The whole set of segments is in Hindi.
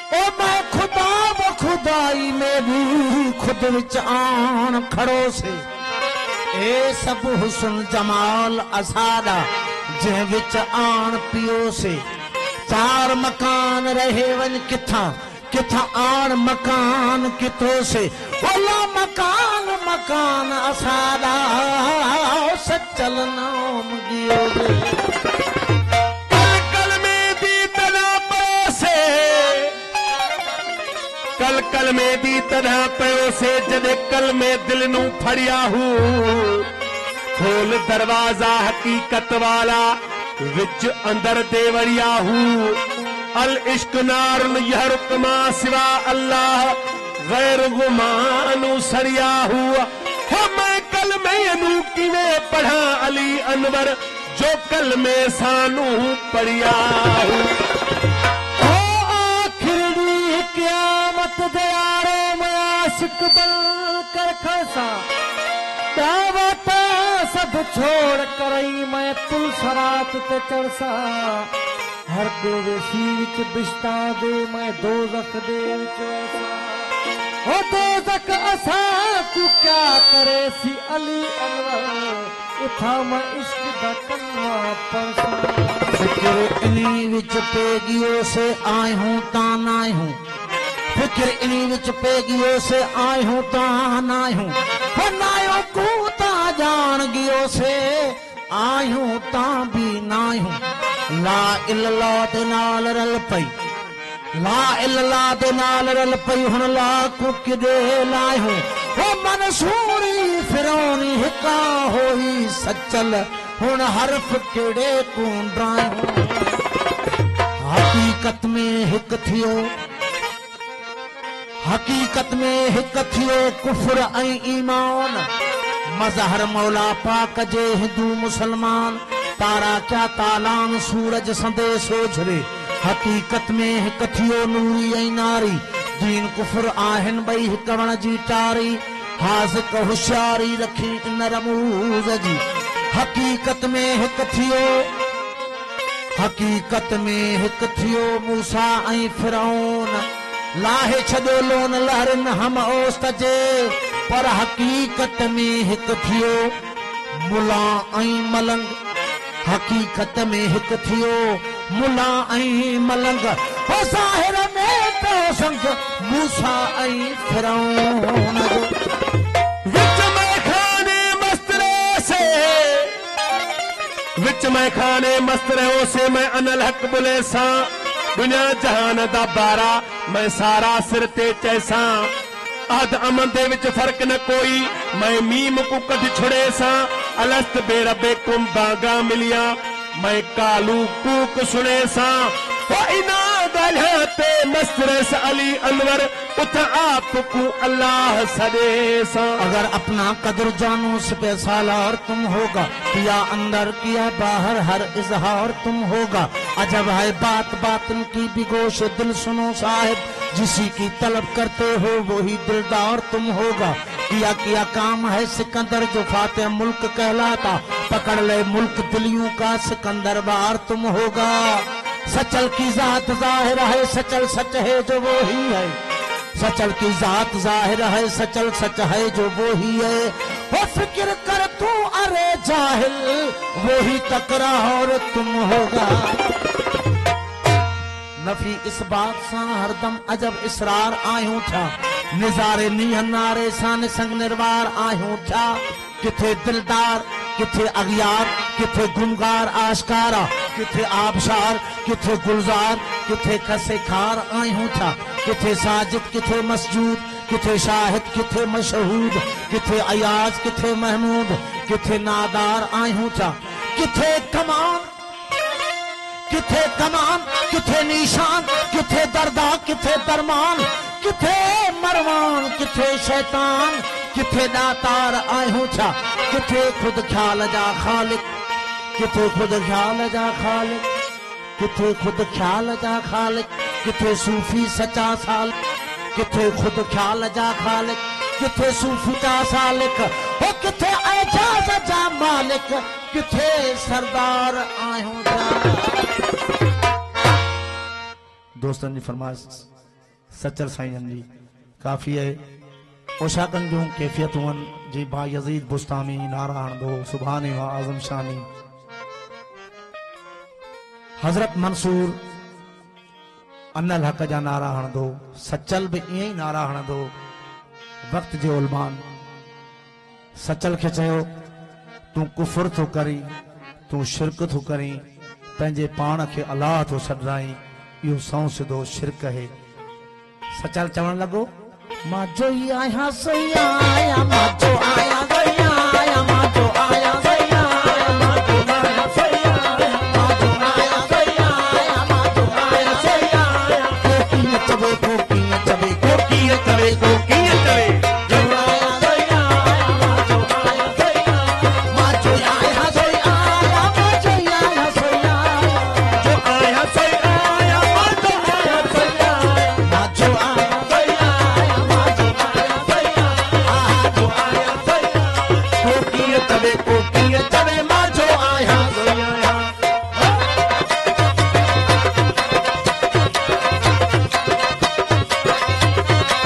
ओ मैं खुदा व खुदाई में भी खुद विच आन खड़ो से ए सब हुस्न जमाल असादा जंहिं विच आन पियो से चार मकान रहे वन किथा किथा आन मकान कितो से बोला मकान मकान असादा सचल नाम गियो कल में दी तरह पयो से जदे कल में दिल नू फड़िया हूँ खोल दरवाजा हकीकत वाला विच अंदर देवरिया हूँ अल इश्क नारुन यहरुकमा सिवा अल्लाह गैर गुमानु सरिया हूँ मैं कल में नू किवें पढ़ा अली अनवर जो कल में सानू पढ़िया हूँ दयारो मैं आशिक बन कर खसा दावता सब छोड़ करई मैं तुल सरात ते चढ़सा हर देवेसी विच बिस्ता दे मैं दोज़ख दे विच वसा ओ दोज़ख असा तू क्या करे सी अली अनवर उठा मैं इश्क दा कलमा पढ़सा फिक्र इन्हीं विच पे गियो से आए हूं ता ना हूं फिक्र इन्हीं विच पे गियो से आए हूं ता ना हूं नायो को ता जान गियो से आए हूं ता भी ना हूं ला इल्लल्लाह दे नाल रल पई ला इल्लल्लाह दे नाल रल पई हुन ला को किदे लाए हूं ओ मनसूरी फिरौनी हिका होई सचल हुन हरफ केड़े कूंड्राए हकीकत में हिक थियो हकीकत में हिक थियो कुफर ऐं ईमान मजहर मौला पाक जे हिंदू मुसलमान तारा क्या तालान सूरज संदेश ओझरे हकीकत में हिक थियो नूरी ऐं नारी दीन कुफर आहिन बई हिक वण जी टारी हाज़िक होशियारी रखी इन रमूज़ जी हकीकत में हिक थियो हकीकत में हिक थियो मूसा ऐं फिरौन लाहे छॾो लोन लहरन हम ओस्त जे पर हकीकत में हिक थियो मुला ऐं मलंग हकीकत में हिक थियो मुला ऐं मलंग हो ज़ाहिर में तो संग मूसा ऐं फिरौन विच में खाने मस्त रहो से मैं अनल हक बुले सा दुनिया जहान दा बारा मैं सारा सिर ते चैसा अद अमन दे विच फर्क न कोई मैं मीम को कद छुड़े सा अलस्त बेरबे कुम बागा मिलिया मैं कालू कूक सुने सा इना गलते मस्तरस अली अनवर उठ आपको अल्लाह सदे सा अगर अपना कदर जानो से सालार तुम होगा किया अंदर किया बाहर हर इजहार तुम होगा अजब है बात बातन की बिगोश दिल सुनो साहिब जिसी की तलब करते हो वही दिलदार तुम होगा किया काम है सिकंदर जो फाते मुल्क कहलाता पकड़ ले मुल्क दिलियों का सिकंदर बार तुम होगा सचल की जात जाहिर है सचल सच है जो वो ही है सचल की जात जाहिर है सचल सच है जो वो ही है वो फिक्र कर तू अरे जाहिल वो ही तकरार तुम होगा नफी इस बात सा हरदम अजब इसरार आयूं था निजारे निहनारे सान संग निर्वार आयूं था किथे दिलदार किथे अगियार किथे गुमगार आशकारा किथे आबशार किथे गुलजार किथे खसे खार आयूं था किथे साजिद किथे मसजूद किथे शाहिद किथे मशहूद किथे अयाज किथे महमूद किथे नादार आयूं था किथे कमान किथे निशान किथे दरदा किथे दरमान किथे मरवान किथे शैतान किथे दातार आयूं था किथे खुद ख्याल जा खालिक किथे खुद ख्याल जा खालिक किथे खुद ख्याल जा खालिक किथे सूफी सच्चा साल किथे खुद ख्याल जा खालिक किथे सूफी जा सालिक हो किथे एजाज जा मालिक किथे सरदार आयूं था दोस्तन जी फरमाइश सचल साईं जी काफ़ी है पोशाकनि जूं कैफ़ियतूं जी भाई यज़ीद बुस्तामी नारा हणंदो सुभाणे वा आज़म शानी हज़रत मंसूर अनल हक़ जा नारा हणंदो सचल भी ईअं ई नारा हणंदो वक़्त जे उलमान सचल खे चयो तूं कुफर थो करी तूं शिरक थो करी पंहिंजे पाण खे अलाह थो छॾाई इहो सौ सिधो शिरक है सचल चवण लॻो मां जो ई आहियां सही आहियां मां जो आहियां सही आहियां मां जो आहियां सही आहियां मां जो आहियां सही आहियां मां जो आहियां सही आहियां मां जो आहियां सही आहियां को कीअं चवे को कीअं चवे को कीअं चवे को कीअं चवे जो आहियां सही आहियां मां जो आहियां सही आहियां मां जो आहियां सही आहियां मां जो आहियां सही आहियां जो आहियां सही आहियां मां जो आहियां सही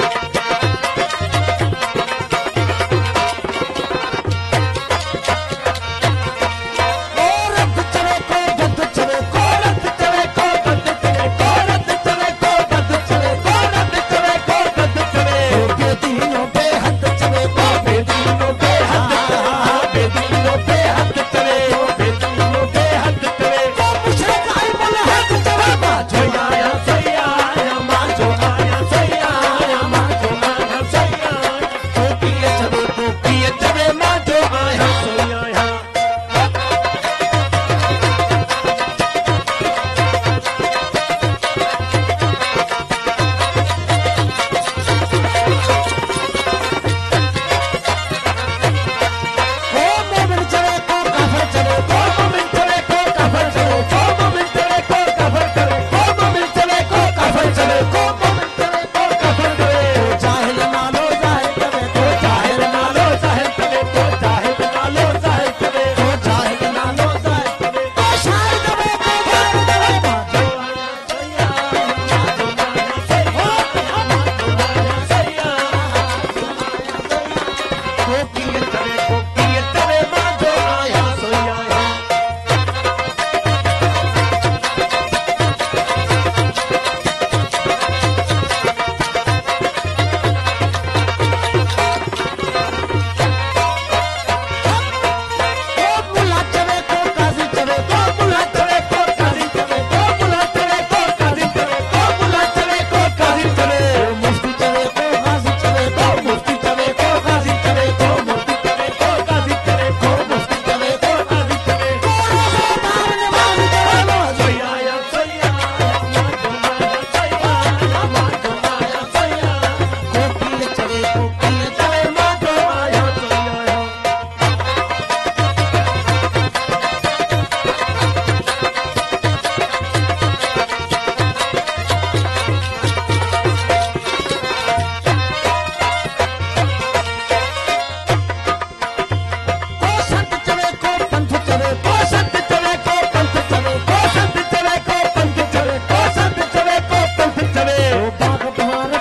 आहियां मां जो आहियां सही आहियां मां जो आहियां सही आहियां जो आहियां सही आहियां को कीअं चवे मां जो आहियां सही आहियां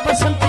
बसंत